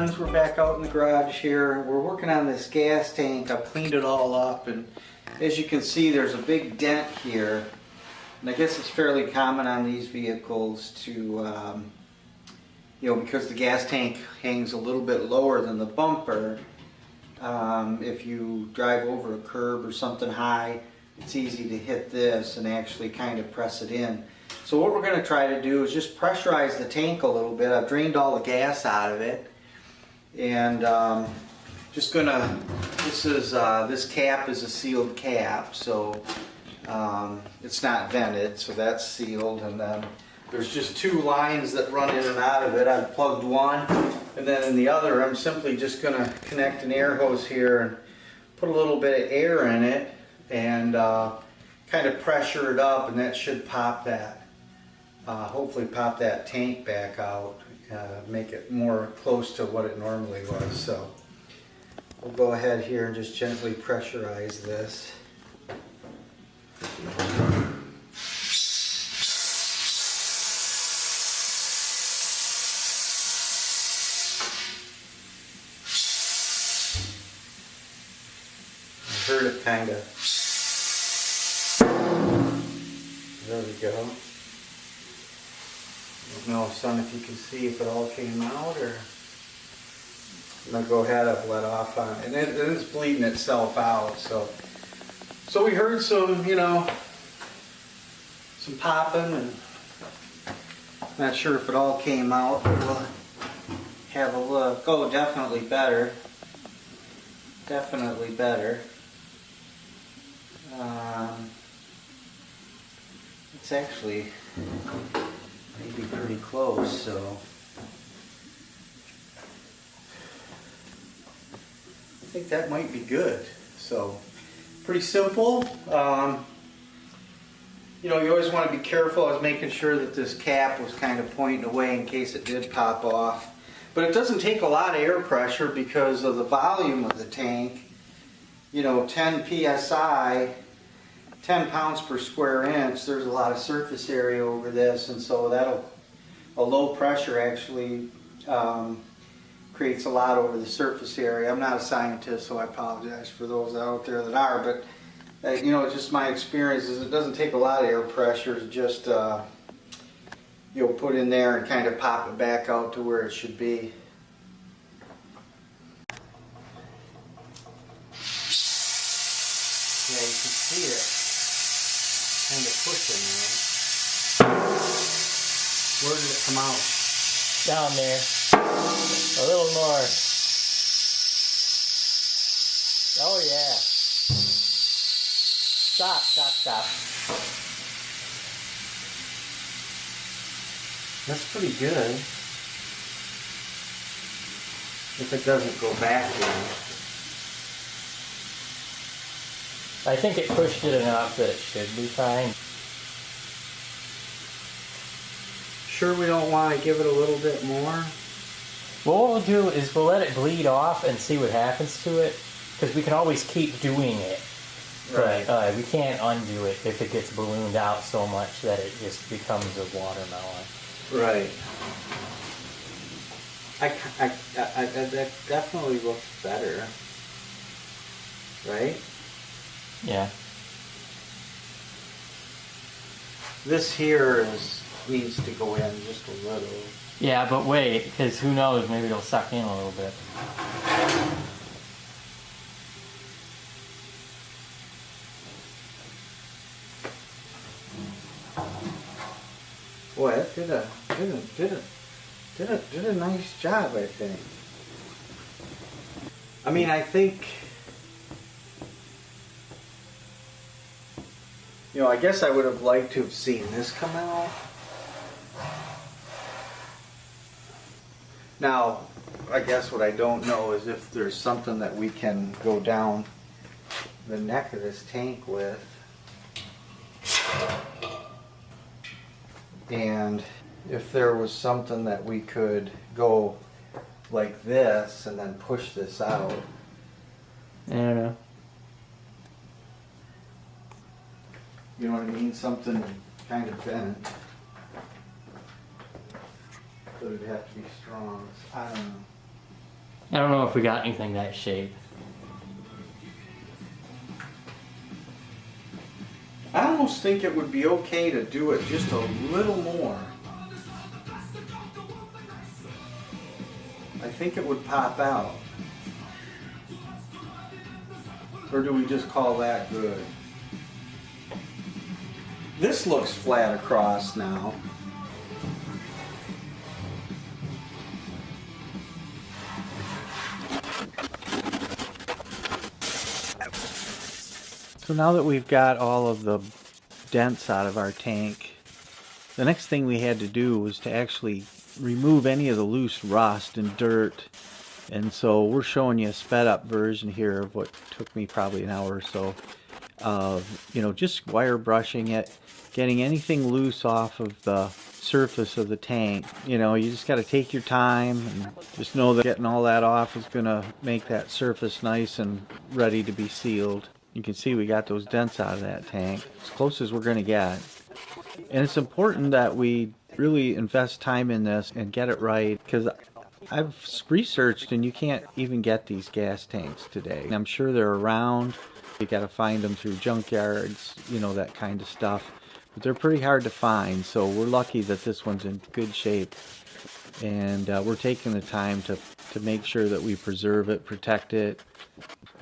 friends, we're back out in the garage here. We're working on this gas tank. I've cleaned it all up, and as you can see there's a big dent here. And I guess it's fairly common on these vehicles to, you know, because the gas tank hangs a little bit lower than the bumper, if you drive over a curb or something high, it's easy to hit this and actually kind of press it in. So what we're going to try to do is just pressurize the tank a little bit. I've drained all the gas out of it, and just gonna, this cap is a sealed cap, so it's not vented, so that's sealed, and then there's just two lines that run in and out of it. I've plugged one, and then in the other I'm simply just going to connect an air hose here and put a little bit of air in it and kind of pressure it up, and that should pop that, hopefully pop that tank back out, make it more close to what it normally was. So we'll go ahead here and just gently pressurize this. I heard it kind of. There we go. I don't know, son, if you can see if it all came out, or I'm gonna go ahead. I've let off on it, and it is bleeding itself out. So we heard some, you know, some popping, and not sure if it all came out, but we'll have a look. Oh, definitely better. Definitely better. It's actually maybe pretty close, so I think that might be good. So pretty simple. You know, you always want to be careful. I was making sure that this cap was kind of pointing away in case it did pop off. But it doesn't take a lot of air pressure because of the volume of the tank. You know, 10 psi, 10 pounds per square inch, there's a lot of surface area over this, and so a low pressure actually creates a lot over the surface area. I'm not a scientist, so I apologize for those out there that are, but you know, just my experience is it doesn't take a lot of air pressure to just you know, put in there and kind of pop it back out to where it should be. Yeah, you can see it kind of pushing there. Where did it come out? Down there. A little more. Oh yeah. Stop, stop, stop. That's pretty good. If it doesn't go back in. I think it pushed it enough that it should be fine. Sure we don't want to give it a little bit more? Well, what we'll do is we'll let it bleed off and see what happens to it, because we can always keep doing it. Right. But we can't undo it if it gets ballooned out so much that it just becomes a watermelon. Right. That definitely looks better. Right? Yeah. This here needs to go in just a little. Yeah, but wait, because who knows, maybe it'll suck in a little bit. Boy, that did a nice job, I think. I mean, I think, you know, I guess I would have liked to have seen this come out. Now, I guess what I don't know is if there's something that we can go down the neck of this tank with. And if there was something that we could go like this and then push this out. I don't know. You know what I mean? Something kind of bent. But it'd have to be strong. I don't know. I don't know if we got anything that shape. I almost think it would be okay to do it just a little more. I think it would pop out. Or do we just call that good? This looks flat across now. So now that we've got all of the dents out of our tank, the next thing we had to do was to actually remove any of the loose rust and dirt. And so we're showing you a sped up version here of what took me probably an hour or so of, you know, just wire brushing it, getting anything loose off of the surface of the tank. You know, you just got to take your time and just know that getting all that off is going to make that surface nice and ready to be sealed. You can see we got those dents out of that tank, as close as we're going to get. And it's important that we really invest time in this and get it right, because I've researched and you can't even get these gas tanks today. I'm sure they're around. You got to find them through junkyards, you know, that kind of stuff. But they're pretty hard to find, so we're lucky that this one's in good shape. And we're taking the time to make sure that we preserve it, protect it,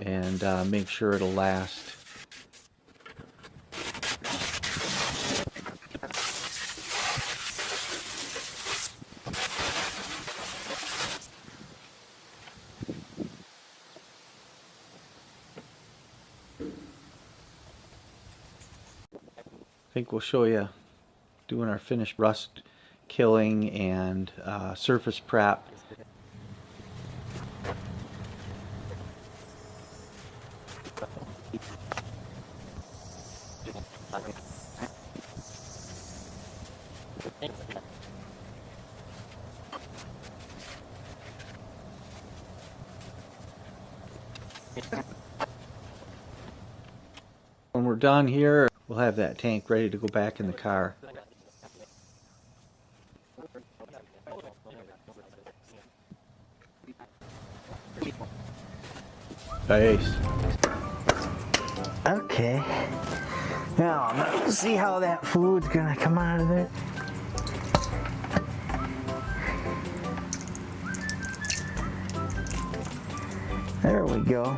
and make sure it'll last. I think we'll show you doing our finished rust killing and surface prep. When we're done here, we'll have that tank ready to go back in the car. Nice. Okay. Now, let's see how that food's gonna come out of there. There we go.